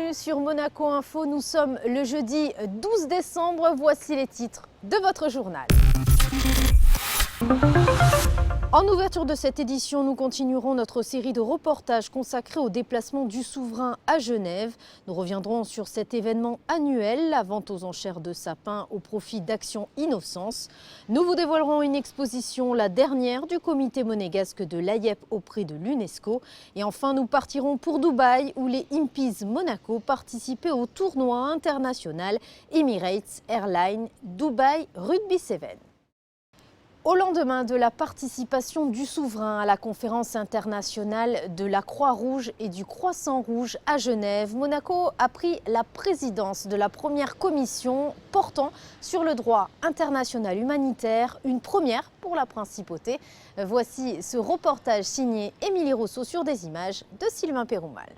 bienvenue sur Monaco Info. Nous sommes le jeudi 12 décembre. Voici les titres de votre journal. En ouverture de cette édition, nous continuerons notre série de reportages consacrés au déplacement du souverain à Genève. Nous reviendrons sur cet événement annuel, la vente aux enchères de sapins au profit d'Action Innocence. Nous vous dévoilerons une exposition, la dernière du comité monégasque de l'AIEP auprès de l'UNESCO. Et enfin, nous partirons pour Dubaï où les Impies Monaco participaient au tournoi international Emirates Airlines Dubai Rugby 7. Au lendemain de la participation du souverain à la conférence internationale de la Croix-Rouge et du Croissant-Rouge à Genève, Monaco a pris la présidence de la première commission portant sur le droit international humanitaire, une première pour la principauté. Voici ce reportage signé Émilie Rousseau sur des images de Sylvain Péroumal.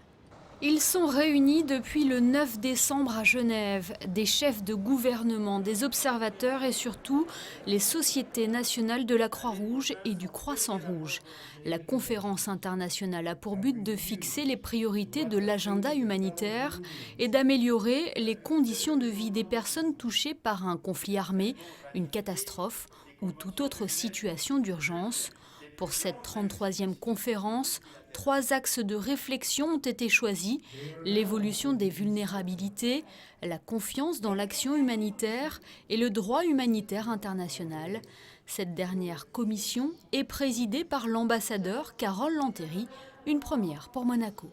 Ils sont réunis depuis le 9 décembre à Genève, des chefs de gouvernement, des observateurs et surtout les sociétés nationales de la Croix-Rouge et du Croissant-Rouge. La conférence internationale a pour but de fixer les priorités de l'agenda humanitaire et d'améliorer les conditions de vie des personnes touchées par un conflit armé, une catastrophe ou toute autre situation d'urgence. Pour cette 33e conférence, 3 axes de réflexion ont été choisis: l'évolution des vulnérabilités, la confiance dans l'action humanitaire et le droit humanitaire international. Cette dernière commission est présidée par l'ambassadeur Carole Lantéry, une première pour Monaco.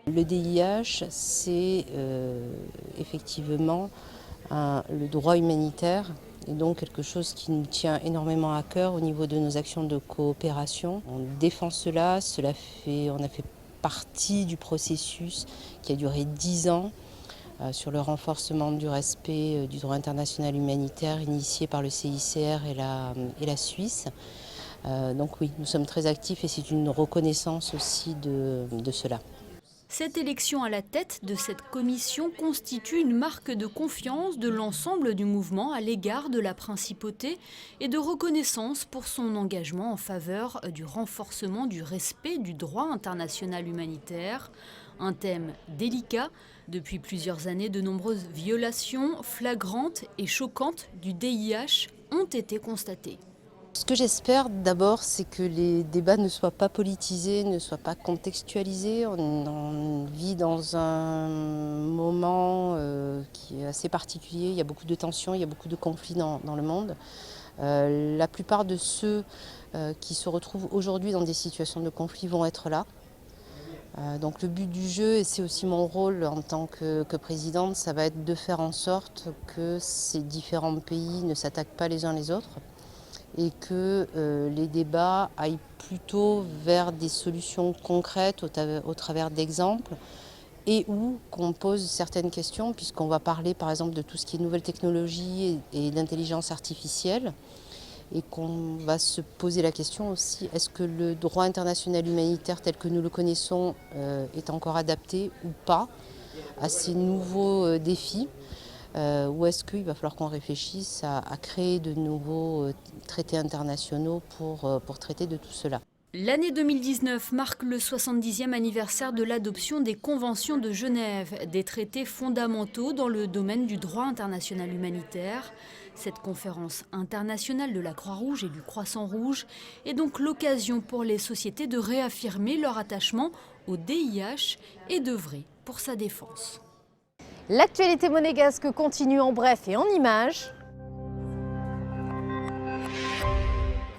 Le DIH, c'est effectivement le droit humanitaire. Et donc quelque chose qui nous tient énormément à cœur au niveau de nos actions de coopération. On défend cela, on a fait partie du processus qui a duré 10 ans sur le renforcement du respect du droit international humanitaire initié par le CICR et la Suisse. Donc oui, nous sommes très actifs et c'est une reconnaissance aussi de cela. Cette élection à la tête de cette commission constitue une marque de confiance de l'ensemble du mouvement à l'égard de la principauté et de reconnaissance pour son engagement en faveur du renforcement du respect du droit international humanitaire. Un thème délicat. Depuis plusieurs années, de nombreuses violations flagrantes et choquantes du DIH ont été constatées. Ce que j'espère d'abord, c'est que les débats ne soient pas politisés, ne soient pas contextualisés. On vit dans un moment qui est assez particulier. Il y a beaucoup de tensions, il y a beaucoup de conflits dans le monde. La plupart de ceux qui se retrouvent aujourd'hui dans des situations de conflit vont être là. Donc le but du jeu, et c'est aussi mon rôle en tant que présidente, ça va être de faire en sorte que ces différents pays ne s'attaquent pas les uns les autres, et que les débats aillent plutôt vers des solutions concrètes au travers d'exemples et où qu'on pose certaines questions, puisqu'on va parler par exemple de tout ce qui est nouvelles technologies et d'intelligence artificielle, et qu'on va se poser la question aussi, est-ce que le droit international humanitaire tel que nous le connaissons est encore adapté ou pas à ces nouveaux défis? Ou est-ce qu'il va falloir qu'on réfléchisse à créer de nouveaux traités internationaux pour traiter de tout cela? L'année 2019 marque le 70e anniversaire de l'adoption des Conventions de Genève, des traités fondamentaux dans le domaine du droit international humanitaire. Cette conférence internationale de la Croix-Rouge et du Croissant-Rouge est donc l'occasion pour les sociétés de réaffirmer leur attachement au DIH et d'œuvrer pour sa défense. L'actualité monégasque continue en bref et en images.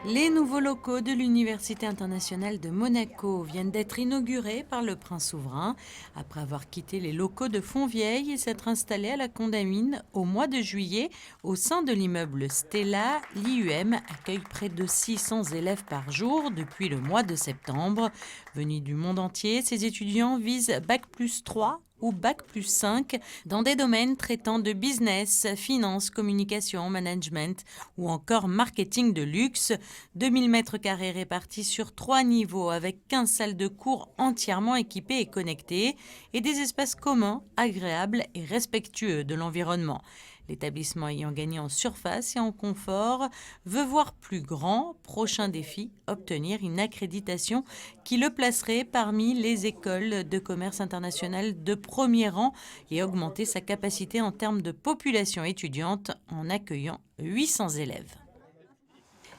Les nouveaux locaux de l'Université internationale de Monaco viennent d'être inaugurés par le prince souverain. Après avoir quitté les locaux de Fontvieille et s'être installé à la Condamine au mois de juillet, au sein de l'immeuble Stella, l'IUM accueille près de 600 élèves par jour depuis le mois de septembre. Venus du monde entier, ces étudiants visent Bac+3 ou Bac+5 dans des domaines traitant de business, finance, communication, management ou encore marketing de luxe. 2000 m² répartis sur 3 niveaux avec 15 salles de cours entièrement équipées et connectées et des espaces communs, agréables et respectueux de l'environnement. L'établissement ayant gagné en surface et en confort veut voir plus grand. Prochain défi, obtenir une accréditation qui le placerait parmi les écoles de commerce international de premier rang et augmenter sa capacité en termes de population étudiante en accueillant 800 élèves.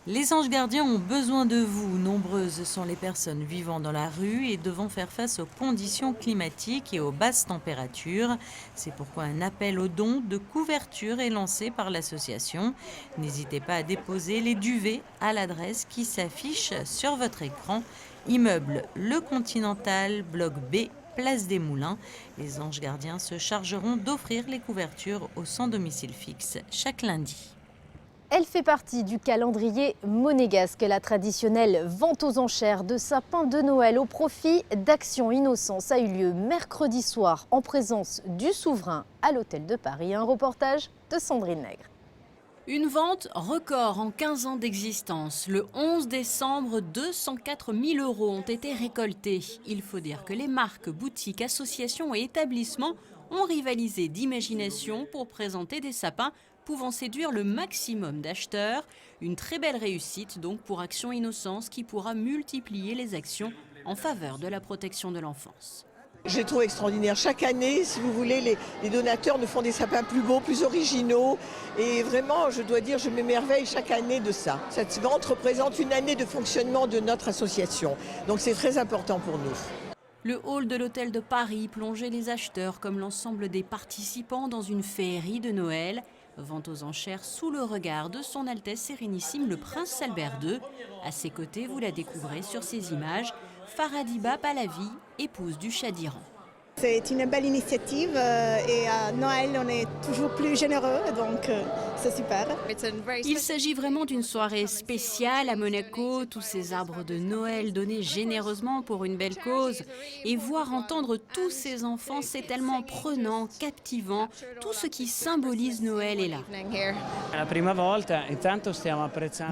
Les anges gardiens ont besoin de vous. Nombreuses sont les personnes vivant dans la rue et devant faire face aux conditions climatiques et aux basses températures. C'est pourquoi un appel aux dons de couverture est lancé par l'association. N'hésitez pas à déposer les duvets à l'adresse qui s'affiche sur votre écran. Immeuble Le Continental, bloc B, place des Moulins. Les anges gardiens se chargeront d'offrir les couvertures aux sans domicile fixe chaque lundi. Elle fait partie du calendrier monégasque, la traditionnelle vente aux enchères de sapins de Noël au profit d'Action Innocence a eu lieu mercredi soir en présence du souverain à l'hôtel de Paris. Un reportage de Sandrine Nègre. Une vente record en 15 ans d'existence. Le 11 décembre, 204 000 € ont été récoltés. Il faut dire que les marques, boutiques, associations et établissements ont rivalisé d'imagination pour présenter des sapins pouvant séduire le maximum d'acheteurs. Une très belle réussite donc pour Action Innocence qui pourra multiplier les actions en faveur de la protection de l'enfance. Je les trouve extraordinaires. Chaque année, si vous voulez, les donateurs nous font des sapins plus beaux, plus originaux. Et vraiment, je dois dire, je m'émerveille chaque année de ça. Cette vente représente une année de fonctionnement de notre association. Donc c'est très important pour nous. Le hall de l'hôtel de Paris plongeait les acheteurs comme l'ensemble des participants dans une féerie de Noël. Vente aux enchères sous le regard de son Altesse Sérénissime le Prince Albert II. À ses côtés, vous la découvrez sur ces images, Faradiba Pahlavi, épouse du Shah d'Iran. C'est une belle initiative et à Noël, on est toujours plus généreux, donc c'est super. Il s'agit vraiment d'une soirée spéciale à Monaco, tous ces arbres de Noël donnés généreusement pour une belle cause. Et voir entendre tous ces enfants, c'est tellement prenant, captivant. Tout ce qui symbolise Noël est là.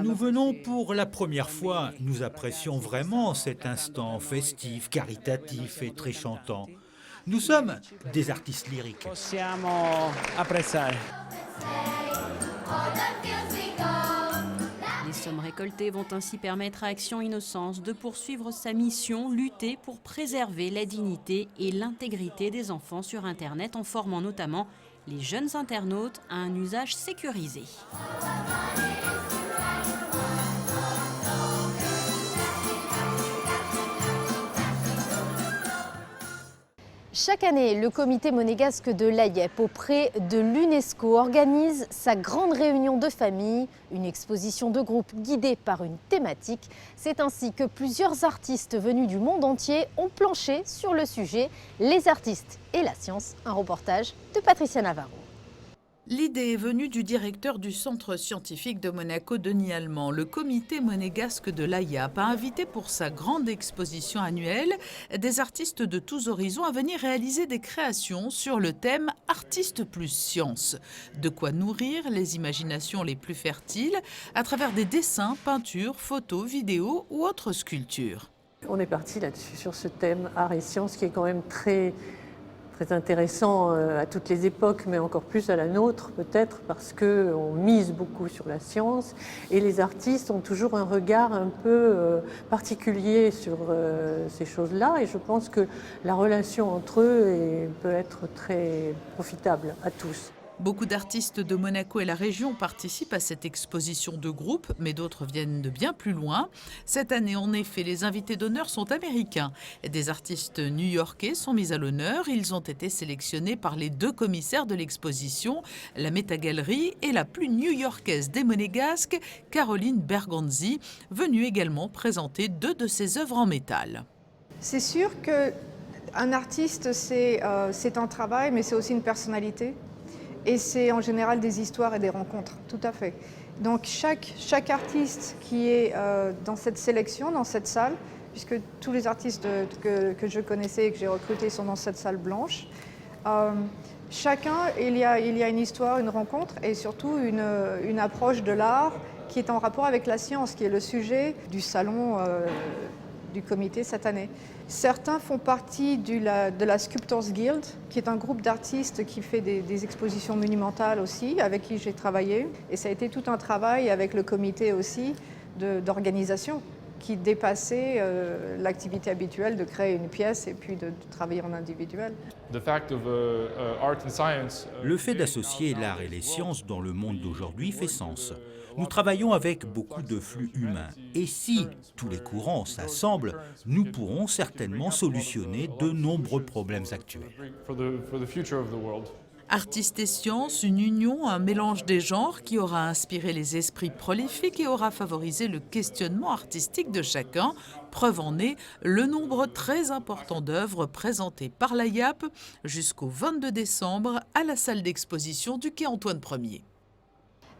Nous venons pour la première fois. Nous apprécions vraiment cet instant festif, caritatif et très chantant. Nous sommes des artistes lyriques. Les sommes récoltées vont ainsi permettre à Action Innocence de poursuivre sa mission, lutter pour préserver la dignité et l'intégrité des enfants sur Internet en formant notamment les jeunes internautes à un usage sécurisé. Chaque année, le comité monégasque de l'AIEP auprès de l'UNESCO organise sa grande réunion de famille, une exposition de groupe guidée par une thématique. C'est ainsi que plusieurs artistes venus du monde entier ont planché sur le sujet, les artistes et la science. Un reportage de Patricia Navarro. L'idée est venue du directeur du centre scientifique de Monaco, Denis Allemand. Le comité monégasque de l'AIEP a invité pour sa grande exposition annuelle des artistes de tous horizons à venir réaliser des créations sur le thème « Artistes plus science ». De quoi nourrir les imaginations les plus fertiles à travers des dessins, peintures, photos, vidéos ou autres sculptures. On est parti là-dessus, sur ce thème art et science qui est quand même très intéressant à toutes les époques, mais encore plus à la nôtre peut-être, parce qu'on mise beaucoup sur la science et les artistes ont toujours un regard un peu particulier sur ces choses-là, et je pense que la relation entre eux peut être très profitable à tous. Beaucoup d'artistes de Monaco et la région participent à cette exposition de groupe, mais d'autres viennent de bien plus loin. Cette année, en effet, les invités d'honneur sont américains. Des artistes new-yorkais sont mis à l'honneur. Ils ont été sélectionnés par les deux commissaires de l'exposition, la Métagalerie et la plus new-yorkaise des Monégasques, Caroline Bergonzi, venue également présenter deux de ses œuvres en métal. C'est sûr qu'un artiste, c'est un travail, mais c'est aussi une personnalité. Et c'est en général des histoires et des rencontres, tout à fait. Donc chaque artiste qui est dans cette sélection, dans cette salle, puisque tous les artistes que je connaissais et que j'ai recrutés sont dans cette salle blanche, chacun, il y a une histoire, une rencontre et surtout une approche de l'art qui est en rapport avec la science, qui est le sujet du salon du comité cette année. Certains font partie de la Sculptors Guild, qui est un groupe d'artistes qui fait des expositions monumentales aussi, avec qui j'ai travaillé. Et ça a été tout un travail avec le comité aussi d'organisation qui dépassait l'activité habituelle de créer une pièce et puis de travailler en individuel. Le fait d'associer l'art et les sciences dans le monde d'aujourd'hui fait sens. Nous travaillons avec beaucoup de flux humains et si tous les courants s'assemblent, nous pourrons certainement solutionner de nombreux problèmes actuels. Artistes et sciences, une union, un mélange des genres qui aura inspiré les esprits prolifiques et aura favorisé le questionnement artistique de chacun. Preuve en est le nombre très important d'œuvres présentées par la YAP jusqu'au 22 décembre à la salle d'exposition du quai Antoine Ier.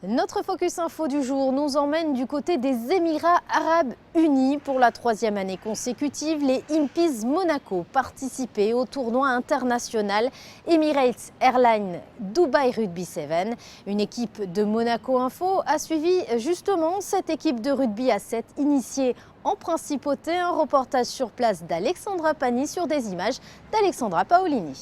Notre Focus Info du jour nous emmène du côté des Émirats Arabes Unis. Pour la 3e année consécutive, les Impies Monaco participaient au tournoi international Emirates Airlines Dubai Rugby 7. Une équipe de Monaco Info a suivi justement cette équipe de rugby à 7 initiée en principauté. Un reportage sur place d'Alexandra Pani sur des images d'Alexandra Paolini.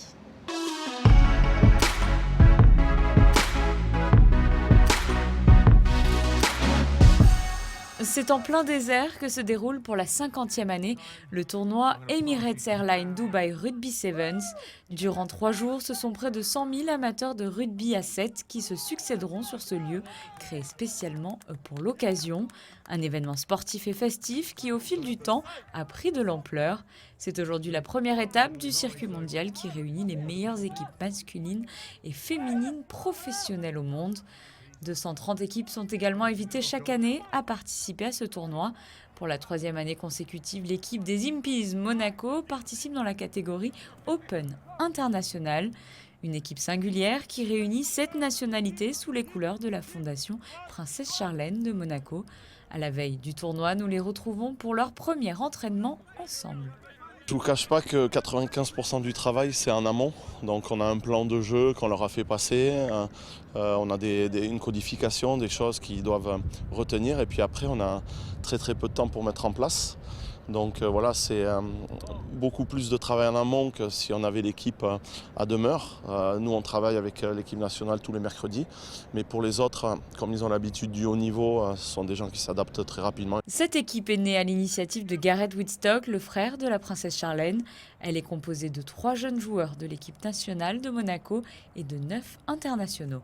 C'est en plein désert que se déroule pour la 50e année le tournoi Emirates Airlines Dubai Rugby Sevens. Durant 3 jours, ce sont près de 100 000 amateurs de rugby à 7 qui se succéderont sur ce lieu, créé spécialement pour l'occasion. Un événement sportif et festif qui, au fil du temps, a pris de l'ampleur. C'est aujourd'hui la première étape du circuit mondial qui réunit les meilleures équipes masculines et féminines professionnelles au monde. 230 équipes sont également invitées chaque année à participer à ce tournoi. Pour la 3e année consécutive, l'équipe des Impies Monaco participe dans la catégorie Open International. Une équipe singulière qui réunit 7 nationalités sous les couleurs de la Fondation Princesse Charlène de Monaco. À la veille du tournoi, nous les retrouvons pour leur premier entraînement ensemble. Je ne vous cache pas que 95% du travail c'est en amont, donc on a un plan de jeu qu'on leur a fait passer, on a une codification, des choses qu'ils doivent retenir et puis après on a très peu de temps pour mettre en place. Donc voilà, c'est beaucoup plus de travail en amont que si on avait l'équipe à demeure. Nous on travaille avec l'équipe nationale tous les mercredis, mais pour les autres, comme ils ont l'habitude du haut niveau, ce sont des gens qui s'adaptent très rapidement. Cette équipe est née à l'initiative de Gareth Whitstock, le frère de la princesse Charlène. Elle est composée de 3 jeunes joueurs de l'équipe nationale de Monaco et de 9 internationaux.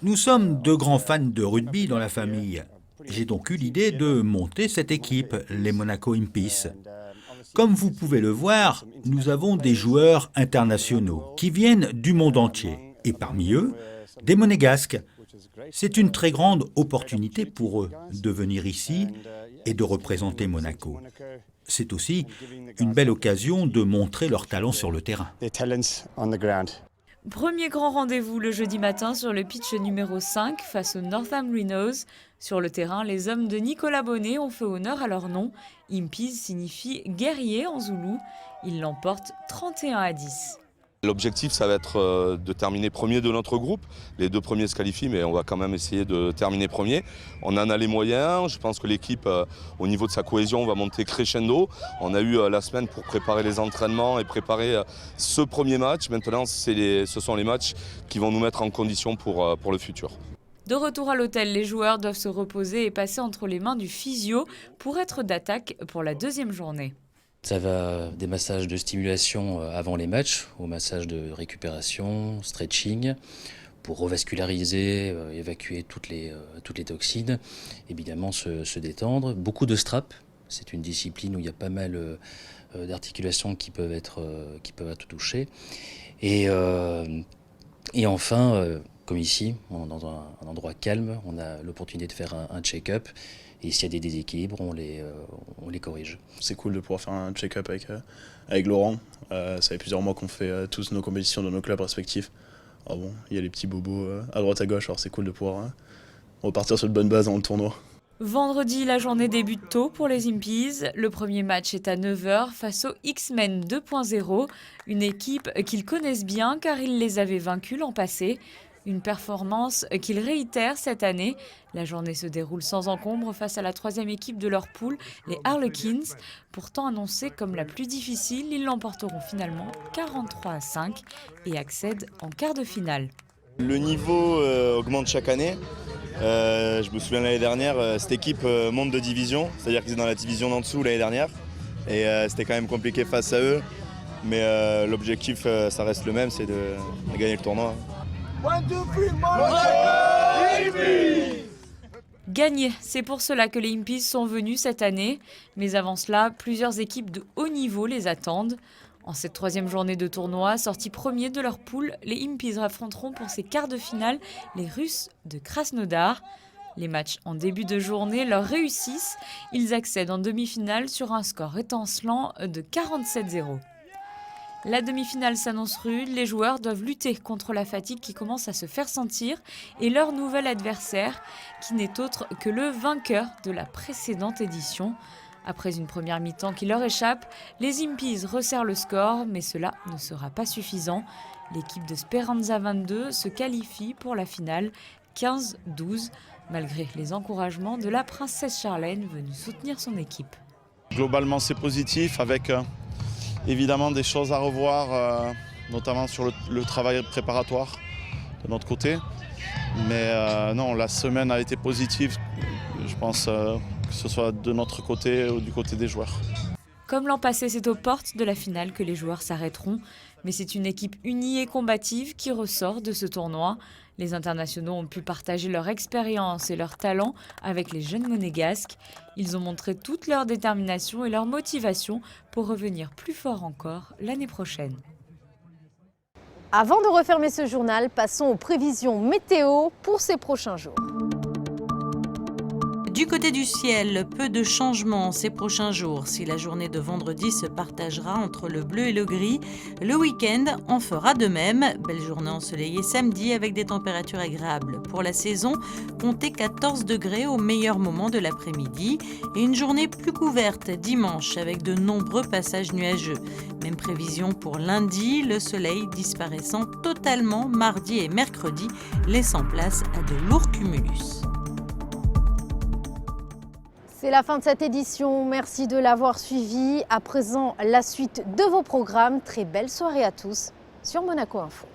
Nous sommes de grands fans de rugby dans la famille. J'ai donc eu l'idée de monter cette équipe, les Monaco Impies. Comme vous pouvez le voir, nous avons des joueurs internationaux qui viennent du monde entier. Et parmi eux, des Monégasques. C'est une très grande opportunité pour eux de venir ici et de représenter Monaco. C'est aussi une belle occasion de montrer leur talent sur le terrain. Premier grand rendez-vous le jeudi matin sur le pitch numéro 5 face aux Northam Rhinos. Sur le terrain, les hommes de Nicolas Bonnet ont fait honneur à leur nom. Impies signifie guerrier en zoulou. Ils l'emportent 31-10. L'objectif, ça va être de terminer premier de notre groupe. Les 2 premiers se qualifient, mais on va quand même essayer de terminer premier. On en a les moyens. Je pense que l'équipe, au niveau de sa cohésion, va monter crescendo. On a eu la semaine pour préparer les entraînements et préparer ce premier match. Maintenant, ce sont les matchs qui vont nous mettre en condition pour le futur. De retour à l'hôtel, les joueurs doivent se reposer et passer entre les mains du physio pour être d'attaque pour la 2e journée. Ça va des massages de stimulation avant les matchs, au massage de récupération, stretching, pour revasculariser, évacuer toutes les toxines, évidemment se détendre. Beaucoup de straps, c'est une discipline où il y a pas mal d'articulations qui peuvent être touchées. Et enfin, comme ici, dans un endroit calme, on a l'opportunité de faire un check-up. Et s'il y a des déséquilibres, on les corrige. C'est cool de pouvoir faire un check-up avec Laurent. Ça fait plusieurs mois qu'on fait tous nos compétitions dans nos clubs respectifs. Alors bon, il y a les petits bobos à droite à gauche, alors c'est cool de pouvoir repartir sur de bonnes bases dans le tournoi. Vendredi, la journée débute tôt pour les Impies. Le premier match est à 9h face aux X-Men 2.0, une équipe qu'ils connaissent bien car ils les avaient vaincus l'an passé. Une performance qu'ils réitèrent cette année. La journée se déroule sans encombre face à la 3e équipe de leur poule, les Harlequins. Pourtant annoncés comme la plus difficile, ils l'emporteront finalement 43-5 et accèdent en quart de finale. Le niveau augmente chaque année. Je me souviens l'année dernière, cette équipe monte de division, c'est-à-dire qu'ils étaient dans la division d'en dessous l'année dernière. Et c'était quand même compliqué face à eux. Mais l'objectif, ça reste le même, c'est de gagner le tournoi. Gagner, c'est pour cela que les Impies sont venus cette année. Mais avant cela, plusieurs équipes de haut niveau les attendent. En cette 3e journée de tournoi, sortis premiers de leur poule, les Impies affronteront pour ces quarts de finale les Russes de Krasnodar. Les matchs en début de journée leur réussissent. Ils accèdent en demi-finale sur un score étincelant de 47-0. La demi-finale s'annonce rude, les joueurs doivent lutter contre la fatigue qui commence à se faire sentir et leur nouvel adversaire, qui n'est autre que le vainqueur de la précédente édition. Après une première mi-temps qui leur échappe, les Impies resserrent le score, mais cela ne sera pas suffisant. L'équipe de Speranza 22 se qualifie pour la finale 15-12, malgré les encouragements de la princesse Charlène venue soutenir son équipe. Globalement, c'est positif avec évidemment des choses à revoir, notamment sur le travail préparatoire de notre côté. Mais non, la semaine a été positive, je pense, que ce soit de notre côté ou du côté des joueurs. Comme l'an passé, c'est aux portes de la finale que les joueurs s'arrêteront. Mais c'est une équipe unie et combative qui ressort de ce tournoi. Les internationaux ont pu partager leur expérience et leur talent avec les jeunes monégasques. Ils ont montré toute leur détermination et leur motivation pour revenir plus fort encore l'année prochaine. Avant de refermer ce journal, passons aux prévisions météo pour ces prochains jours. Du côté du ciel, peu de changements ces prochains jours. Si la journée de vendredi se partagera entre le bleu et le gris, le week-end en fera de même. Belle journée ensoleillée samedi avec des températures agréables. Pour la saison, comptez 14 degrés au meilleur moment de l'après-midi et une journée plus couverte dimanche avec de nombreux passages nuageux. Même prévision pour lundi, le soleil disparaissant totalement mardi et mercredi, laissant place à de lourds cumulus. C'est la fin de cette édition, merci de l'avoir suivi. À présent, la suite de vos programmes. Très belle soirée à tous sur Monaco Info.